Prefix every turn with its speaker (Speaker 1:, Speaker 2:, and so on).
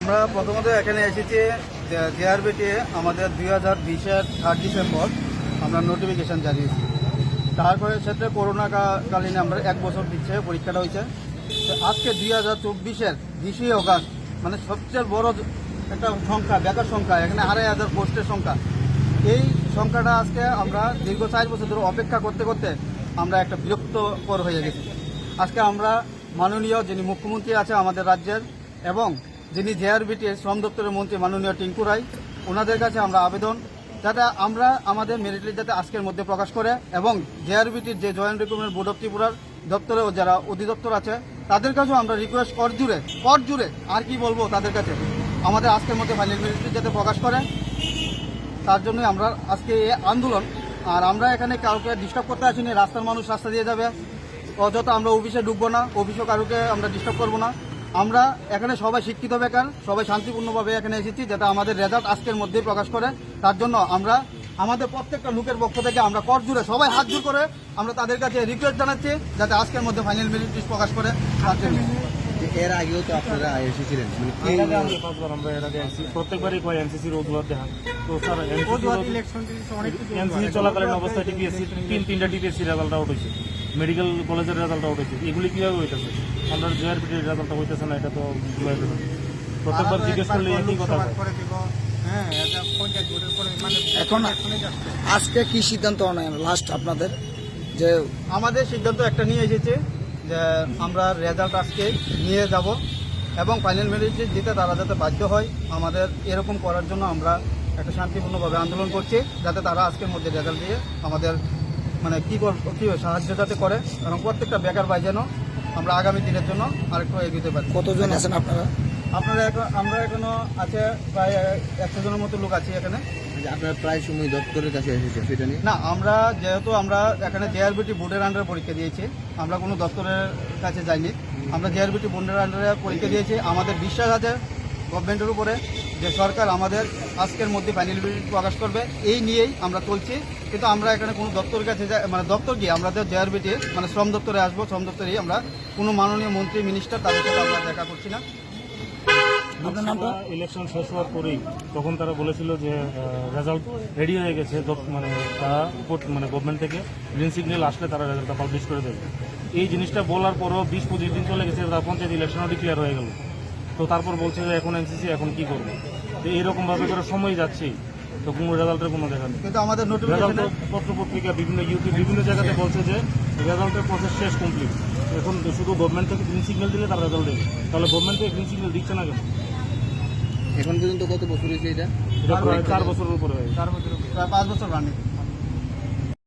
Speaker 1: আমরা প্রথমত এখানে এসেছি জেআরবিটি আমাদের 2020-এর 3 ডিসেম্বর আমরা নোটিফিকেশন জানিয়েছি। তারপরে ক্ষেত্রে করোনাকালীন আমরা 1 বছর দিচ্ছে পরীক্ষাটা হয়েছে। তো আজকে 2024-এর 20 অগাস্ট মানে সবচেয়ে বড় একটা সংখ্যা, বেকার সংখ্যা, এখানে 2,500 পোস্টের সংখ্যা। এই সংখ্যাটা আজকে আমরা দীর্ঘ 4 বছর ধরে অপেক্ষা করতে করতে আমরা একটা বিরক্তকর হয়ে গেছি। আজকে আমরা মাননীয় যিনি মুখ্যমন্ত্রী আছে আমাদের রাজ্যের এবং যিনি জেআরবিটির শ্রম দপ্তরের মন্ত্রী মাননীয় টিঙ্কু রায়, ওনাদের কাছে আমরা আবেদন যাতে আমরা আমাদের মেরিট লিস্ট যাতে আজকের মধ্যে প্রকাশ করে এবং জেআরবিটির যে জয়েন্ট রিক্রুটমেন্ট বোর্ড অফ ত্রিপুরার দপ্তরেও যারা অধিদপ্তর আছে তাদের কাছেও আমরা রিকোয়েস্ট কর জুড়ে আর কি বলবো তাদের কাছে আমাদের আজকের মধ্যে ফাইনাল মেরিট লিস্ট যাতে প্রকাশ করে, তার জন্যই আমরা আজকে এই আন্দোলন। আর আমরা এখানে কাউকে ডিস্টার্ব করতে আসিনি, রাস্তার মানুষ রাস্তা দিয়ে যাবে, অযথা আমরা অফিসে ঢুকবো না, অফিসও কারোকে আমরা ডিস্টার্ব করবো না। আমরা এখানে সবাই শিক্ষিত বেকার, সবাই শান্তিপূর্ণভাবে এখানে এসেছি যাতে আমাদের রেজাল্ট আজকের মধ্যেই প্রকাশ করে। তার জন্য আমরা আমাদের প্রত্যেকটা লোকের পক্ষ থেকে আমরা কর জুড়ে সবাই হাত জোর করে আমরা তাদের কাছে রিকোয়েস্ট জানাচ্ছি যাতে আজকের মধ্যে ফাইনাল মেরিট লিস্ট প্রকাশ করে।
Speaker 2: এর আগেও তো আপনারা এসেছিলেন,
Speaker 3: আমরা এর আগে প্রত্যেকবারই কয় এনসিসির অজুহাত দেখান। তো স্যার এনসিসি চলাকালীন অবস্থায় টিপিএসসি তিনটা টিপিএসসি রেজাল্ট আউট হয়েছে, মেডিকেল কলেজের রেজাল্ট আউট হয়েছে। এগুলি কীভাবে হইতেছে? আমরা জেআরপিটির রেজাল্টটা হইতেছে না, এটা তো প্রত্যেকবার জিজ্ঞেস করলে একই কথা।
Speaker 2: এখন আজকে কি সিদ্ধান্ত নেন লাস্ট আপনাদের? যে
Speaker 1: আমাদের সিদ্ধান্ত একটা নিয়ে এসেছে যে আমরা রেজাল্ট আজকে নিয়ে যাব এবং ফাইনাল মেরিট লিস্ট দিতে তারা যাতে বাধ্য হয়। আমাদের এরকম করার জন্য আমরা একটা শান্তিপূর্ণভাবে আন্দোলন করছি যাতে তারা আজকের মধ্যে রেজাল্ট দিয়ে আমাদের মানে কী সাহায্য যাতে করে এবং প্রত্যেকটা বেকার ভাই যেন আমরা আগামী দিনের জন্য আরেকটু এগিয়ে পারি।
Speaker 2: কতজন আছেন আপনারা?
Speaker 1: আমরা এখনো আছে প্রায় 100 জনের মতো লোক আছি এখানে।
Speaker 2: আপনারা প্রায় সময় দপ্তরের কাছে এসেছেন, সেটা নিয়ে
Speaker 1: না, আমরা যেহেতু আমরা এখানে জেআরবিটি বোর্ডের আন্ডারে পরীক্ষা দিয়েছি, আমরা কোনো দপ্তরের কাছে যাইনি। আমরা জেআরবিটি বোর্ডের আন্ডারে পরীক্ষা দিয়েছি। আমাদের বিশ্বাস আছে গভর্নমেন্টের উপরে যে সরকার আমাদের আজকের মধ্যে ফাইনাল মেরিট প্রকাশ করবে, এই নিয়েই আমরা চলছি। কিন্তু আমরা এখানে কোনো দপ্তরের কাছে মানে দপ্তর গিয়ে আমাদের জেআরবিটি মানে শ্রম দপ্তরে আসবো, শ্রম দপ্তরেই আমরা কোনো মাননীয় মন্ত্রী মিনিস্টার তাদের সাথে আমরা দেখা করছি না।
Speaker 3: ইলেকশন শেষ হওয়ার পরেই তখন তারা বলেছিল যে রেজাল্ট রেডি হয়ে গেছে, মানে তারা মানে গভর্নমেন্ট থেকে গ্রিন সিগন্যাল আসলে তারা রেজাল্টটা পাবলিশ করে দেবে। এই জিনিসটা বলার পরও 20-25 দিন চলে গেছে, তারা পঞ্চায়েত ইলেকশনও ডিক্লেয়ার হয়ে গেল। তো তারপর বলছে যে এখন এনসিসি এখন কি করবে। তো এইরকমভাবে করে সময় যাচ্ছেই, তো কোনো রেজাল্টের কোনো দেখা নেই।
Speaker 1: কিন্তু আমাদের
Speaker 3: রেজাল্ট পত্রপত্রিকা বিভিন্ন ইউটিউব বিভিন্ন জায়গাতে বলছে যে রেজাল্টের প্রসেস শেষ কমপ্লিট, এখন শুধু গভর্নমেন্ট থেকে গ্রিন সিগন্যাল দিলে তারা রেজাল্ট দেবে। তাহলে গভর্নমেন্ট থেকে গ্রিন সিগন্যাল দিচ্ছে না কেন?
Speaker 2: এখন পর্যন্ত কত বছর হয়েছে এটা?
Speaker 3: এটা প্রায় 4 বছরের উপরে হয়।
Speaker 1: 4 বছর প্রায় 5 বছর রানিং।